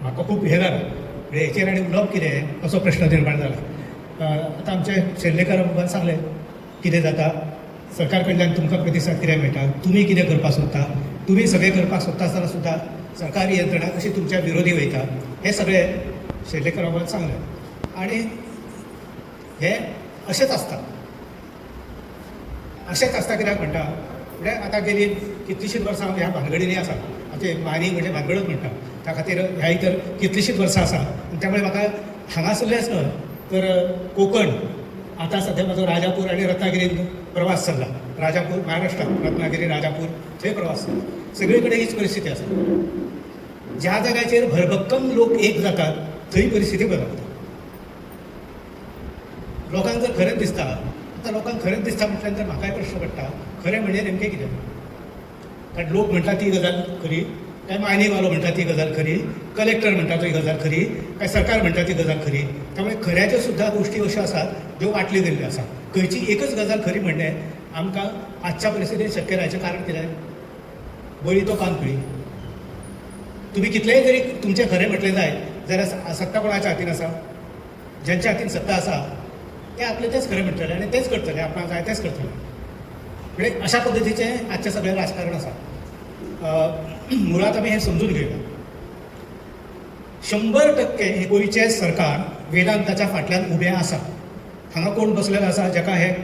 म्हाका खूब हे जालें म्हणजे हेचेर आनी उलोवप कितें असो प्रश्न निर्माण जाला. आतां आमचे शेल्लेकर बाबान सांगलें कितें जाता, सरकार कडल्यान तुमकां प्रतिसाद कितें मेळटा, तुमी कितें करपाक सोदता, तुमी सगळें करपाक सोदता आसतना सुद्दां सरकारी यंत्रणा कशी तुमच्या विरोधी वयता, हें सगळें शेल्लेकर बाबान सांगलें. आनी हें अशेंच आसता कित्याक म्हणटा म्हणजे आतां गेली कितलींशींच वर्सां ह्या भानगडींनी आसा. आतां मायनींग म्हणजे भानगडूच म्हणटा, त्या खातीर ह्या तर कितलींशींच वर्सां आसा. आनी त्यामुळे म्हाका हांगासरलेंच न्हय तर कोकण, आतां सध्या म्हाजो राजापूर आनी रत्नागिरीन प्रवास चल्ला. राजापूर महाराष्ट्रांत, रत्नागिरी राजापूर थंय प्रवास चल्ला. सगळे कडेन हीच परिस्थिती आसा. ज्या जाग्याचेर भरभक्कम लोक एक जातात थंय परिस्थिती बदलता. लोकांक जर खरेंच दिसता, आतां लोकांक खरेंच दिसता म्हटल्यार म्हाकाय प्रश्न पडटा, खरें म्हणजे नेमकें कितें. कारण लोक म्हणटा ती गजाल खरी, काय मायनींगवालो म्हणटा ती गजाल खरी, कलेक्टर म्हणटा ती गजाल खरी, काय सरकार म्हणटा ती गजाल खरी. त्यामुळे खऱ्याच्यो सुद्दां गोश्टी अश्यो आसात ज्यो वाटल्यो गेल्ल्यो आसा. खंयची एकच गजाल खरी म्हणणे आमकां आजच्या परिस्थितीत शक्य रावचें कारण कितें, बळी तो कानपिळी. तुम्ही कितलेंय जरी तुमचें खरें म्हटलें जाय जाल्यार सत्ता कोणाच्या हातीन आसा, ज्यांच्या हातीन सत्ता आसा ते आपलें तेच खरें म्हणटले आनी तेच करतले, आपणाक जाय तेच करतले. म्हणजे अशा पद्दतीचें आजचें सगळें राजकारण आसा. मुळात आमी हें समजून घेवया, 100% हे गोंयचें सरकार वेदांताच्या फाटल्यान उबें आसा. हांगा कोण बसलेलो आसा जाका हें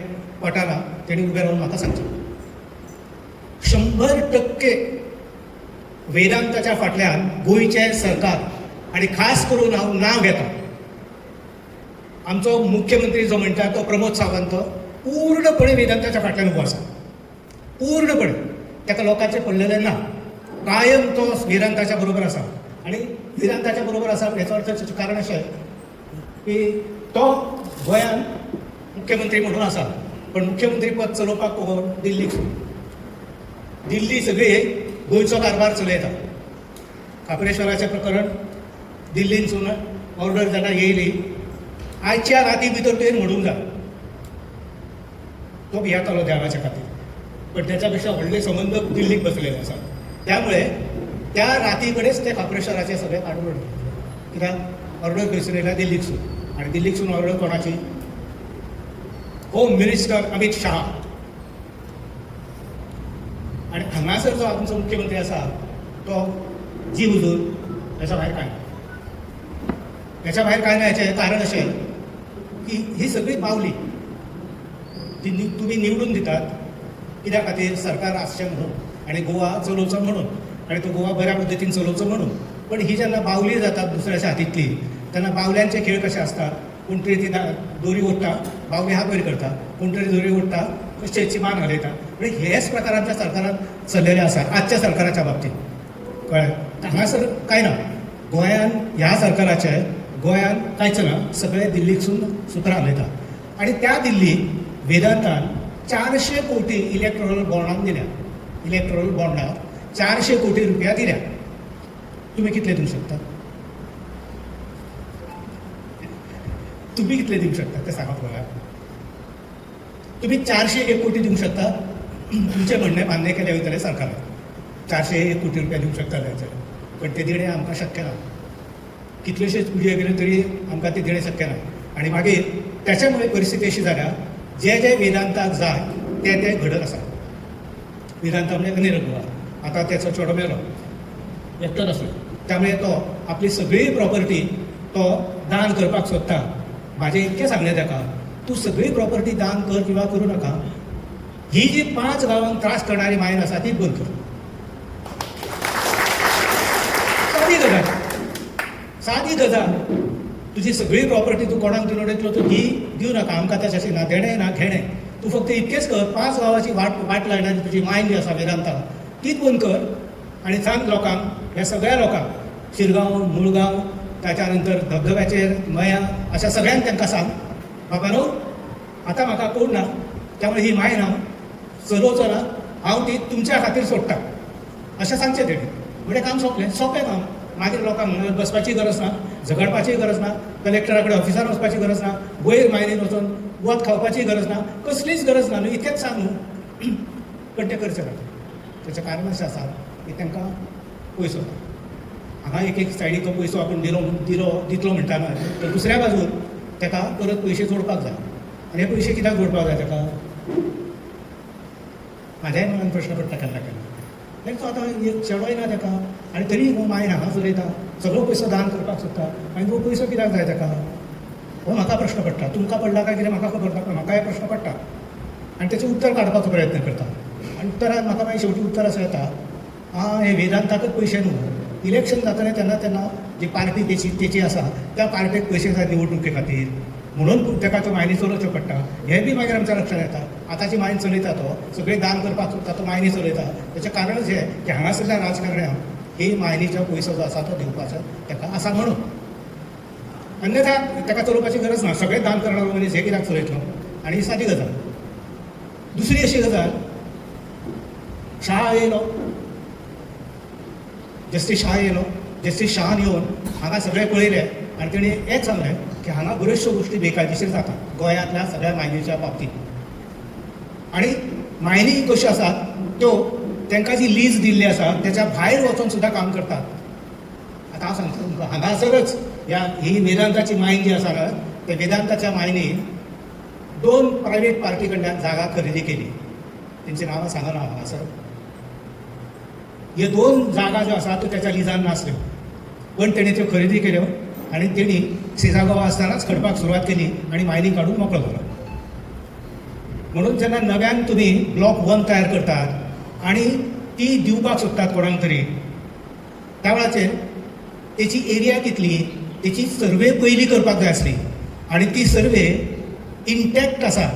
पटना तेणी उबें रावन म्हाका सांगचें. 100% वेदांताच्या फाटल्यान गोंयचें सरकार, आनी खास करून हांव नांव घेतां, आमचो मुख्यमंत्री जो म्हणटा तो प्रमोद सावंत पूर्णपणे वेदांताच्या फाटल्यान उबो आसा. पूर्णपणे ताका लोकांचें पडलेलें ना, कायम तो वेदांताच्या बरोबर आसा. आनी वेदांताच्या बरोबर आसा हेचो अर्थ कारण अशें की तो गोंयान मुख्यमंत्री म्हणून आसा, पण मुख्यमंत्री पद चलोवपाक कोण दिल्लीक. दिल्ली सगळी गोंयचो कारभार चलयता. कापरेश्वराचें प्रकरण दिल्लीनसून ऑर्डर जेन्ना येयली, आयच्या राती भितर तुवें म्हणूंक जाय तो भियातालो देवाच्या खातीर, पण त्याच्या पेक्षा व्हडले संबंध दिल्लीक बसलेले आसा. त्यामुळे त्या राती कडेच ते कापरेश्वराचे सगळे काडून उडयले. कित्याक ऑर्डर खंयसून येयल्या दिल्लीकसून, आनी दिल्लीकसून ऑर्डर कोणाची, होम मिनिस्टर अमित शाह. आनी हांगासर जो आमचो मुख्यमंत्री आसा तो जी हुजूर, हेच्या भायर कांय ना. हेच्या भायर कांय ना. हेचें कारण अशें की ही सगळी पावली ती तुमी निवडून दितात कित्या खातीर, सरकार आसचें म्हणून आनी गोवा चलोवचो म्हणून, आनी तो गोवा बऱ्या पद्दतीन चलोवचो म्हणून. पण ही जेन्ना बावली जातात दुसऱ्याच्या हातींतली, तेन्ना बावल्यांचे खेळ कशे आसता. कोण तरी ती दोरी ओडटा, बावली हा पयर करता, कोण तरी दोरी ओडटा, कशेची मान हालयता. म्हणजे हेच प्रकार आमच्या सरकारान चल्लेले आसा आजच्या सरकाराच्या बाबतींत. कळ्ळें. हांगासर कांय ना. गोंयान ह्या सरकाराचे गोंयान कांयच ना, सगळे दिल्लीकसून सुत्रां हालयता. आनी त्या दिल्लीक वेदांतान 400 कोटी इलेक्टोरल बॉन्डाक दिल्या. इलेक्टोरल बॉन्डाक 400 कोटी रुपया दिल्या. तुमी कितले दिवंक शकता? तुमी कितले दिवंक शकता ते सांगात मला. तुम्ही 401 कोटी दिवंक शकता? तुमचे म्हणणे मान्य केले वयतले सरकारान 401 कोटी रुपया दिवंक शकता जायचे, पण ते दिणें आमकां शक्य ना. कितलेशेच पुजे गेले तरी आमकां ते दिणें शक्य ना. आनी मागीर त्याच्यामुळे परिस्थिती अशी जाल्या, जे जे वेदांताक जाय ते ते घडत आसा. वेदांता म्हणजे अनिल गोवा, आतां तेचो चेडो मेलो, एकटोच आसलो. त्यामुळे तो आपली सगळी प्रॉपर्टी तो दान करपाक सोदता. म्हाजें इतकें सांगलें ताका, तूं सगळी प्रॉपर्टी दान कर किंवा करूं नाका. ही जी 5 गांवांक त्रास करणारी मायन आसा ती बंद कर. सादी गजाल. तुजी सगळी प्रॉपर्टी तूं कोणाक दिवन उडयतलो, तूं दिवं नाका. आमकां तशें ना, देणें ना घेणें. तूं फक्त इतकेंच कर, 5 गांवाची वाट लायणारी तुजी मायन जी आसा वेदांता तीच बंद कर. आनी सांग लोकांक, ह्या सगळ्या लोकांक, शिरगांव, मुळगांव, त्याच्या नंतर धबधब्याचेर, मया, अशा सगळ्यांक तांकां सांग, बाबानो आतां म्हाका कोण ना, त्यामुळे ही मायन हांव चलोवचो ना, हांव ती तुमच्या खातीर सोडटा अशें सांगचें तेणी. म्हणजे काम सोंपलें. सोंपें काम. मागीर लोकांक बसपाची गरज ना, झगडपाची गरज ना, कलेक्टरा कडेन ऑफिसार वचपाची गरज ना, वयर मायनीन वचून वत खावपाची गरज ना, कसलीच गरज ना. न्हू इतकेंच सांग न्हू, पण ते करचें ना. तेचें कारण अशें आसा की तांकां पयसो ना. हांगा एक सायडीक तो पयसो आपूण दितलो म्हणटाना तर दुसऱ्या बाजून ताका परत पयशे जोडपाक जाय. आनी हे पयशे कित्याक जोडपाक जाय ताका? म्हाज्याय मनान प्रश्न पडटा केन्ना केन्ना. तो आतां एक चेडोय ना ताका आनी तरी हो मायन हांगा चलयता, सगळो पयसो दान करपाक सोदता, मागीर हो पयसो कित्याक जाय ताका? हो म्हाका प्रश्न पडटा. तुमकां पडला काय कितें म्हाका खबर ना, पूण म्हाका हे प्रश्न पडटा आनी तेचें उत्तर काडपाचो प्रयत्न करता. आनी उत्तरान म्हाका मागीर शेवटी उत्तर असो येता, हे वेदांताकच पयशे न्हू, इलेक्शन जातलें तेन्ना तेन्ना जी पार्टी तेची आसा त्या पार्टेक पयशे जाय निवडणुके खातीर, म्हणून ताका तो मायनी चलोवचो पडटा. हे बी मागीर आमच्या लक्षांत येता. आतांची मायन चलयता तो, सगळें दान करपाक सोदता तो मायनी चलयता. तेचें कारणच हें की हांगासरल्या राजकारण्यांक ही मायनीचो पयसो जो आसा तो दिवपाचो ताका आसा म्हणून. अन्यथा ताका चलोवपाची गरज ना. सगळें दान करणारो मनीस हे कित्याक चलयतलो? आनी ही सादी गजाल. दुसरी अशी गजाल, शाह येयलो, जस्टीस शाह येयलो. जस्टीस शाहान येवन हांगा सगळें पळयलें आनी तेणी हेंच सांगलें की हांगा बऱ्योचश्यो गोश्टी बेकायदेशीर जाता गोंयांतल्या सगळ्या मायनीच्या बाबतींत. आनी मायनी कश्यो आसात त्यो तांकां जी लीज दिल्ली आसा तेच्या भायर वचून सुद्दां काम करतात. आतां हांव सांगता तुमकां, हांगासरच ही वेदांताची मायन जी आसा ना, त्या वेदांताच्या मायनीन 2 प्रायवेट पार्टी कडल्यान जागा खरेदी केली. तेंची नांवां सांगना हांगासर. ह्यो 2 जागा ज्यो आसा त्यो तेच्या लिजान नासल्यो, पण तेणी त्यो खरेदी केल्यो आनी तेणी सिजागोवा आसतनाच खडपाक सुरवात केली आनी मायनी काडून मोकळो जालो. म्हणून जेन्ना नव्यान तुमी ब्लॉक 1 तयार करतात आनी ती दिवपाक सोदतात कोणाक तरी, त्या वेळाचेर तेची एरिया कितली, तेची सर्वे पयलीं करपाक जाय आसली आनी ती सर्वे इंटॅक्ट आसा,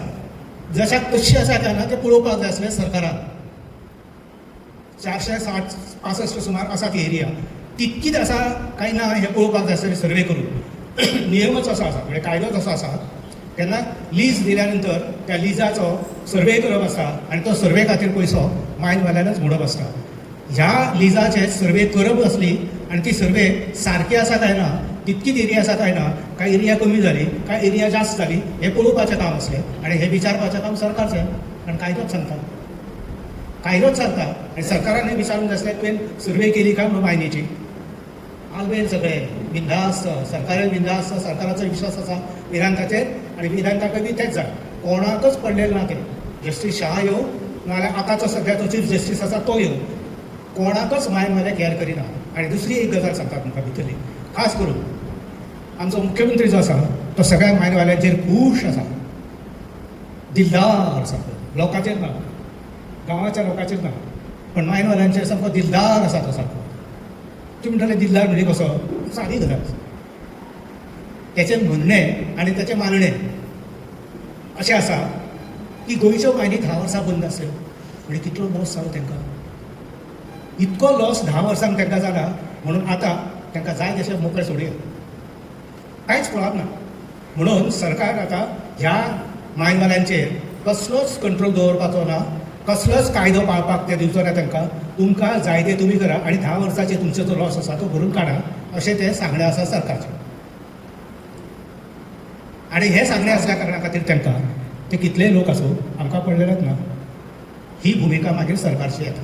जशाक तशी आसा काय ना तें पळोवपाक जाय आसलें सरकारान. 465 सुमार आसा ती एरिया, तितकीच आसा काय ना हें पळोवपाक जाय आसलें सर्वे करून. नियमच असो आसा, म्हणजे कायदोच असो आसा, तेन्ना लीज दिल्या नंतर त्या लिजाचो सर्वे करप आसता आनी तो सर्वे खातीर पयसो मायनवाल्यांनच मोडप आसता. ह्या लिजाचे सर्वे करप आसली आनी ती सर्वे सारकी आसा काय ना, तितकीच एरिया आसा काय ना, काय एरिया कमी जाली, काय एरिया जास्त जाली, हें पळोवपाचें काम आसलें आनी हें विचारपाचें काम सरकारचें. कारण कायदोच सांगता, कायदोच सांगता आनी सरकारान हें विचारूंक जाय आसलें तुवें सर्वे केली काय म्हणून मायनीची. आलबेल सगळें बिंदास्त, सरकारूय बिंदास्त, सरकाराचो विश्वास आसा वेदांताचेर आनी वेदांताकय बी तेंच जाय. कोणाकच पडलेलें ना तें. जस्टीस शाह येवं नाजाल्यार आतांचो सद्याचो चीफ जस्टीस आसा तो येवं, कोणाकच मायनवाले कॅर करिना. आनी दुसरी एक गजाल सांगता तुमकां भितरली, खास करून आमचो मुख्यमंत्री जो आसा तो सगळ्या मायनवाल्यांचेर खूश आसा, दिलदार आसा. लोकांचेर ना, गांवाच्या लोकांचेर ना, पण मायनवाल्यांचेर सामको दिलदार आसा तो सारको. तुमी म्हणटाले दिलदार म्हणजे कसो? सादी गजाल. तेचें म्हणणें आनी तेचें मानणें अशें आसा की गोंयच्यो मायनी 10 वर्सां बंद आसल्यो, म्हणजे कितलो लॉस जालो तांकां. इतको लॉस 10 वर्सांक तांकां जाला म्हणून आतां तांकां जाय तशें मोकळे सोडया, कांयच पळप ना. म्हणून सरकार आतां ह्या मायनवाल्यांचेर कसलोच कंट्रोल दवरपाचो ना, कसलोच कायदो पाळपाक ते दिवचो ना तांकां. तुमकां जाय तें तुमी करा आनी 10 वर्सांचे तुमचो जो लॉस आसा तो भरून काडा, अशें तें सांगणें आसा सरकारचें. आनी हें सांगणें आसल्या कारणा खातीर तांकां ते कितलेय लोक आसूं आमकां पडलेलेच ना. ही भुमिका मागीर सरकारची येता.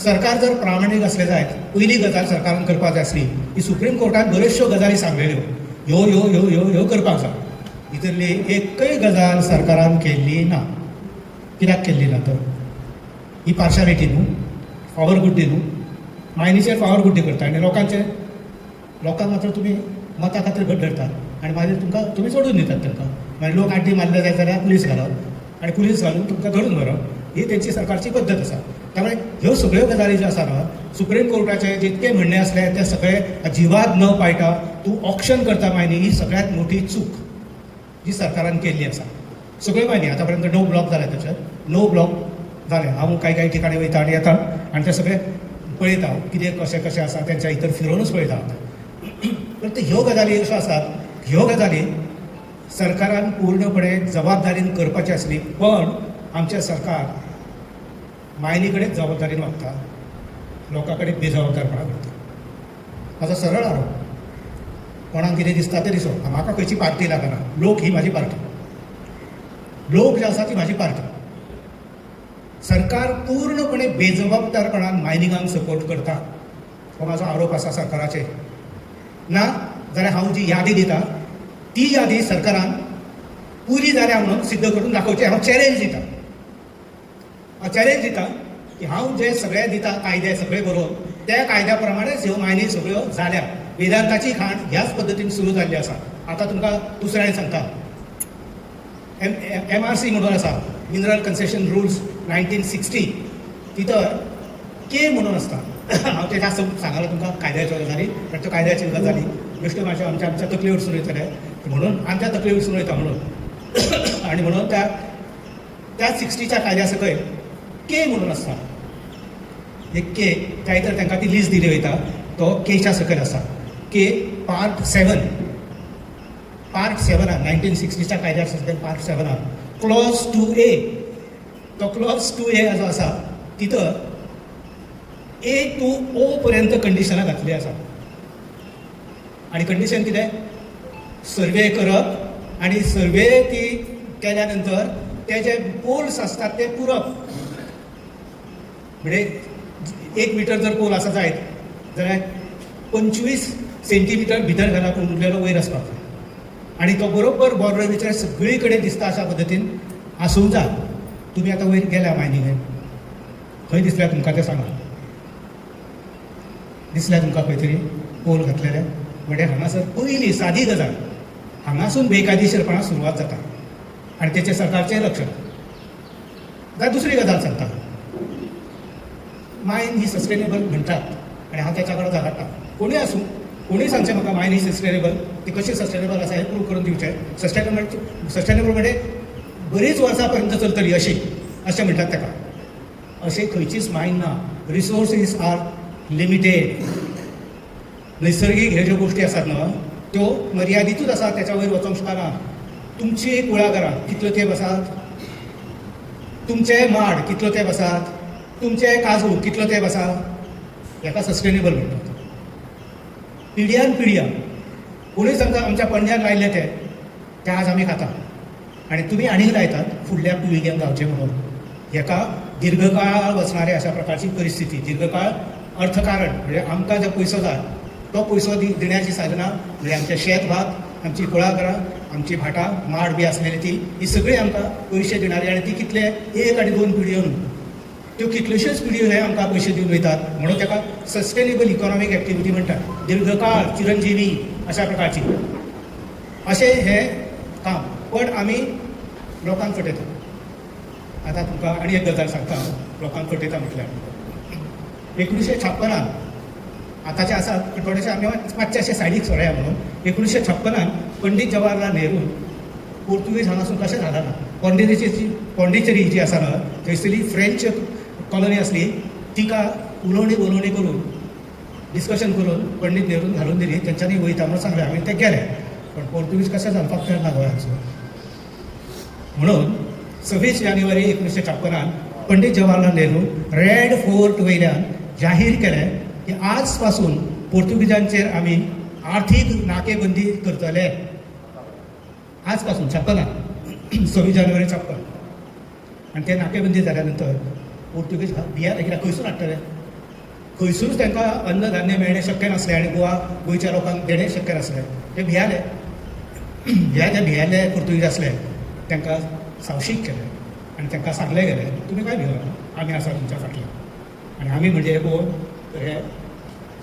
सरकार जर प्रामाणीक असलें जायत, पयली गजाल सरकारान करपाक जाय आसली की सुप्रीम कोर्टान बऱ्योचश्यो गजाली सांगलेल्यो ह्यो ह्यो ह्यो ह्यो ह्यो करपाक जाय. भितरली एकय गजाल सरकारान केल्ली ना. कित्याक केल्ली ना तर? ही पार्शालिटी न्हू, फावरगुड्डी न्हू. मायनीचेर फावरगुड्डी करता आनी लोकांक मात्र तुमी मता खातीर घट धरतात आनी मागीर तुमकां तुमी सोडून दितात तांकां. मागीर लोक आड्डी मारले जाय जाल्यार पुलीस घालप आनी पुलीस घालून तुमकां धरून व्हरप, ही तेंची सरकारची पद्दत आसा. त्यामुळे ह्यो सगळ्यो गजाली ज्यो आसा ना, सुप्रीम कोर्टाचे जितके म्हणणे असले ते सगळे अजिबात न पाळटा तूं ऑक्शन करता मायनी, ही सगळ्यांत मोठी चूक जी सरकारान केल्ली आसा. सगळ्यो मायनी आतां पर्यंत 9 ब्लॉक जाले, त्याचे 9 ब्लॉक जाले. हांव काही ठिकाणी वयता आनी येता आनी ते सगळे पळयता कितें कशें कशें आसा, तेंच्या भितर फिरोनूच पळयता. पण ह्यो गजाली अश्यो आसात, ह्यो गजाली सरकारान पूर्णपणे जबाबदारीन करपाची आसली, पण आमचें सरकार मायनी कडेन जबाबदारीन वागता, लोकां कडेन बेजबाबदारपणां करता. म्हाजो सरळ आरोप, कोणाक कितें दिसता तें दिसो, म्हाका खंयची पार्टी लागना. लोक ही म्हाजी पार्टी, लोक जे आसा ती म्हाजी पार्टी. सरकार पूर्णपणे बेजबाबदारपणान मायनिंगांक सपोर्ट करता हो म्हाजो आरोप आसा सरकाराचेर. ना जाल्यार हांव जी यादी दिता ती यादी सरकारान पुरी जाल्या म्हणून सिद्ध करून दाखोवचें. हांव चॅलेंज दिता की हांव जे सगळे दिता कायदे सगळे बरोवन त्या कायद्या प्रमाणेच ह्यो मायनी सगळ्यो जाल्या. वेदांताची खाण ह्याच पद्दतीन सुरू जाल्ली आसा. आतां तुमकां दुसऱ्यान सांगता, MRC म्हणून आसा, मिनरल कन्सेशन रूल्स 1960, तितर के म्हणून आसता. हांव ते जास्त सांगलो तुमकां कायद्याच्यो गजाली, पण त्यो कायद्याच्यो गजाली बेश्ट्यो म्हाज्यो आमच्या तकले वरसून वयतले म्हणून आमच्या तकले वरसून वयता म्हणून. आनी म्हणून त्या 60च्या कायद्या सकयल के म्हणून आसता. एक के त्या तर तांकां ती लिस्ट दिली वयता, तो केच्या सकयल आसा. के पार्ट 7 1960च्या कायद्या सकयल पार्ट 7 क्लॉज 2A. तो क्लॉज 2A जो आसा तिथं A to O पर्यंत कंडिशनां घातली आसा. आनी कंडिशन कितें? सर्वे करप आनी सर्वे ती केल्या नंतर ते जे पोल्स असतात ते पुरप. म्हणजे 1 मीटर जर पोल आसा जायत जाल्यार 25 सेंटीमीटर भितर घालप उरलेलो वयर आसपाक जाय. आनी तो बरोबर बॉर्डरीचेर सगळी कडेन दिसता अशा पद्दतीन आसूंक जाय. तुमी आतां वयर गेल्या मायनिंगेन, खंय दिसल्या तुमकां तें सांगा. दिसल्या तुमकां खंय तरी पोल घातलेले? म्हणजे हांगासर पयली सादी गजाल, हांगासून बेकायदेशीरपणां सुरवात जाता आनी तेचेर सरकारचें लक्ष. जाल्यार दुसरी गजाल सांगता, मायन ही सस्टेनेबल म्हणटात आनी हांव त्याच्या कडेन झगडटा. कोणूय आसूं, कोणूय सांगचें म्हाका मायन ही सस्टेनेबल, ती कशी सस्टेनेबल आसा हें प्रूव करून दिवचें. सस्टेनेबल म्हणजे बरीच वर्सां पर्यंत चलतली अशें म्हणटात ताका. अशें खंयचीच मायन ना. Resources are limited. नैसर्गीक ह्यो ज्यो गोश्टी आसात न्हय त्यो मर्यादितूच आसात, त्याच्या वयर वचोंक शकना. तुमची कुळागरां कितल्यो तेंप आसात, तुमचे माड कितलो तेंप आसात, तुमचे काजू कितलो तेंप आसा, हेका सस्टेनेबल म्हणटात. पिढ्यान पिढ्या कोणूय सांगता आमच्या पणज्यान लायले ते आज आमी खाता आनी तुमी आनीक लायतात फुडल्या पिळगेक गावचे म्हणून. हेका दीर्घकाळ वचणारे अशा प्रकारची परिस्थिती, दीर्घकाळ अर्थकारण म्हणजे आमकां जो पयसो जाय तो पयसो दिण्याची साधनां म्हणजे आमचे शेत भाग, आमची कुळागरां, आमची भाटां माड बी आसलेली ही सगळी आमकां पयशे दिणारी. आनी ती कितले 1 आनी 2 पिढयो न्हू, त्यो कितल्योश्योच पिढयो हे आमकां पयशे दिवन वयतात. म्हणून ताका सस्टेनेबल इकॉनॉमीक एक्टिविटी म्हणटात. दीर्घकाळ चिरंजिवी अशा प्रकारची अशें हें काम. पण आमी लोकांक फटयता. आतां तुमकां आनी एक गजाल सांगता, लोकांक फटयता म्हटल्यार 1956 आतांचे आसात पण थोडेशे आमी मातशे अशें सायडीक सोडया म्हणून. 1956 पंडीत जवाहरलाल नेहरू पोर्तुगीज हांगासून कशें झाला ना. पॉंडिचेरी जी आसा ना थंयसरली फ्रेंच कॉलनी आसली, तिका उलोवणी बोलोवणी करून डिस्कशन करून पंडीत नेरून घालून दिली. तेंच्यांनी वयता म्हणून सांगलें, आमी ते गेले. पण पोर्तुगीज कशें घालपाक कळना गोंयांचो. म्हणून 26 जानेवारी 1956 पंडीत जवाहरलाल नेहरू रेड फोर्ट वयल्यान जाहीर केलें की आज पासून पोर्तुगीजांचेर आमी आर्थीक नाकेबंदी करतले. आज पासून 26 जानेवारी 56. आनी ते नाकेबंदी जाल्या नंतर पोर्तुगीज भियाले. कित्याक खंयसून हाडटले? खंयसूनच तांकां अन्नधान्य मेळणें शक्य नासलें आनी गोंयच्या लोकांक देणें शक्य नासलें. ते भियाले. भियाले पोर्तुगीज आसले तांकां सावशीक केलें आनी तांकां सांगलें गेलें तुमी काय भिवना, आमी आसा तुमच्या फाटल्यान. आनी आमी म्हणजे कोण? हे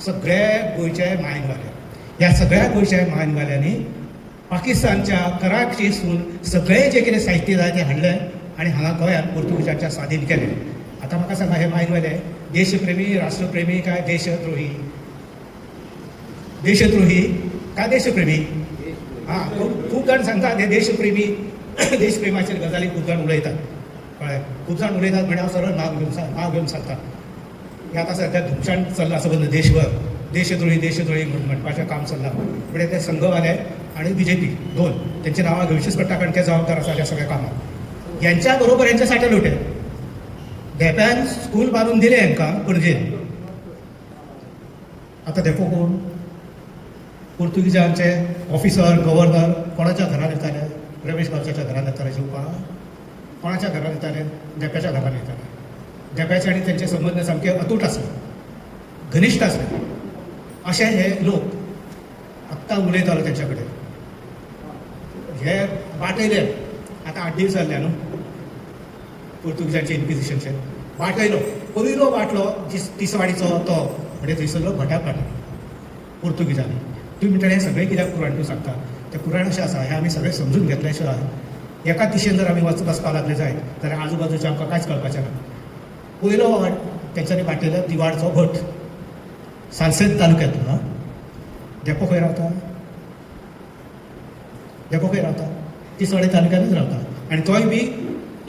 सगळे गोंयचे मायनवाले. ह्या सगळ्या गोंयच्या मायनवाल्यांनी पाकिस्तानच्या कराचीसून सगळें जें कितें साहित्य जाय तें हाडलें आनी हांगा गोंयांत पोर्तुगीजांच्या स्वाधीन केलें. आतां म्हाका सांगा, हे मायनवाले देशप्रेमी, राष्ट्रप्रेमी काय देशद्रोही? देशद्रोही काय देशप्रेमी? हां, खूब जाण सांगतात हे देशप्रेमी, देशप्रेमाचेर गजाली खूब जाण उलयतात. कळ्ळें? खूब जाण उलयतात म्हणजे हांव सरळ नांव घेवन सांगता. हे आतां सद्या धुमशाण चल्ला सबंद देशभर. देशद्रोही म्हणपाचें काम चल्लां. म्हणजे ते संघवाले आनी BJP दोन तेंची नांवां घेवचीच पडटा कारण ते जबाबदार आसा ह्या सगळ्या कामाक. यांच्या बरोबर यांचे साठे लोटे. देप्यान स्कूल बांदून दिले हांकां पणजेन. आतां देपो कोण? पोर्तुगीजांचे ऑफिसर, गव्हर्नर कोणाच्या घरान येताले? रमेश गांवच्या घरान येताले जेवपाक? कोणाच्या घरान येताले? देप्याच्या घरान येताले. देप्याचे आनी तेंचे संबंद सामके अतूट आसले, घनिश्ट आसले. असे हे लोक आत्ता उलयतालो तेंच्या कडेन हे वाटयले आतां 8 दीस जाल्ले न्हू पोर्तुगीजांचे इन्क्विजिशनचे वाटयलो पयलो वाटलो तिसवाडीचो तो म्हणजे थंयसरलो भटाक वाटलो पोर्तुगीजांनी तुम्ही म्हणटा हें सगळें कित्याक पुराण तूं सांगता तें पुराण अशें आसा हें आमी सगळें समजून घेतल्या शिवाय एका दिशेन जर आमी वचपाक लागले जायत जाल्यार आजूबाजूचें आमकां कांयच कळपाचें ना पयलो तेंच्यांनी वाटयलो दिवाडचो भट सालसेत तालुक्यांतलो हा देपो खंय रावता देपो खंय रावता तिसवाडी तालुक्यांतूच रावता आनी तोय बी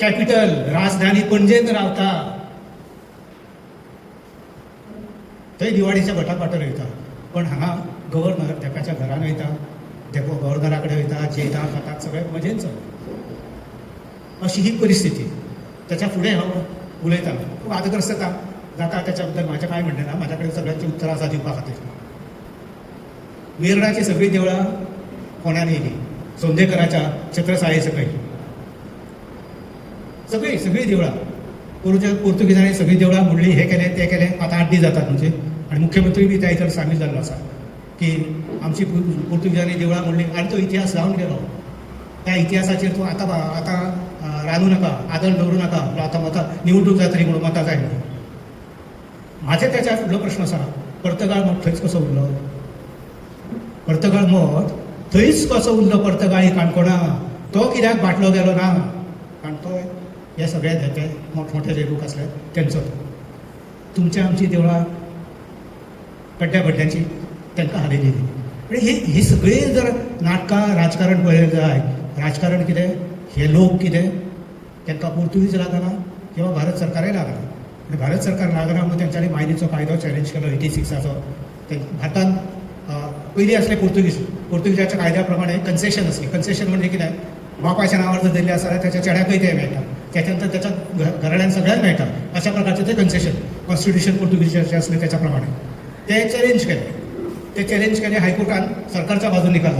कॅपिटल राजधानी पणजेंत रावता थंय दिवाडीच्या भटाक वाटेर वयता पण हांगा गव्हर्नर देपाच्या घरान वयता देपो गव्हर्नरा कडेन वयता जेयता खातात सगळें मजेन चलता अशी ही परिस्थिती त्याच्या फुडें हांव उलयतां खूब वादग्रस्त जाता त्याच्या बद्दल म्हाजें कांय म्हणणें ना म्हाज्या कडेन सगळ्यांची उत्तरां आसा दिवपा खातीर वेर्णाची सगळीं देवळां कोणान येयली सोंदेकराच्या छत्रसाये सकयल सगळीं देवळां पोर्तुगीजांनी सगळीं देवळां मोडलीं हे केलें तें केलें आतां 8 दीस जातात म्हणजे आनी मुख्यमंत्री बी त्या हितून सामील जाल्लो आसा की आमची पोर्तुगीजांनी देवळां मोडलीं आनी तो इतिहास जावन गेलो त्या इतिहासाचेर तूं आतां रांदूं नाका आदर दवरूं नाका आतां मतां निवडणूक जातली म्हणून मतां जाय म्हणून म्हाजे त्याच्या फुडलो प्रश्न आसा पर्तगाळ मठ थंयच कसो उरलो पर्तगाळ मठ थंयच कसो उरलो पर्तगाळी काणकोणा तो कित्याक बाटलो गेलो ना कारण तो हे सगळे नेते मोठमोठे जे लोक आसले तेंचो तुमच्या आमची देवळां बड्ड्यांची तांकां हाली दिली म्हणजे ही सगळी जर नाटकां राजकारण पळयलें जाय राजकारण कितें हे लोक कितें तांकां पोर्तुगीज लागना किंवा भारत सरकारूय लागना आनी भारत सरकार लागना म्हणून तेंच्यांनी मायनीचो कायदो चॅलेंज केलो 86 भारतांत पयलीं असले पोर्तुगीजाच्या कायद्या प्रमाणे कन्सेशन असली कन्सेशन म्हणजे कितें बापाच्या नांवार जर दिल्लें आसा जाल्यार त्याच्या चेड्याकय तें मेळटा त्याच्या नंतर त्याच्या घराड्यांक सगळ्यांक मेळटा अशा प्रकारचे ते कन्सेशन कॉन्स्टिट्युशन पोर्तुगीजाचें असलें त्याच्या प्रमाणे ते चॅलेंज केले हायकोर्टान सरकारच्या बाजून निकाल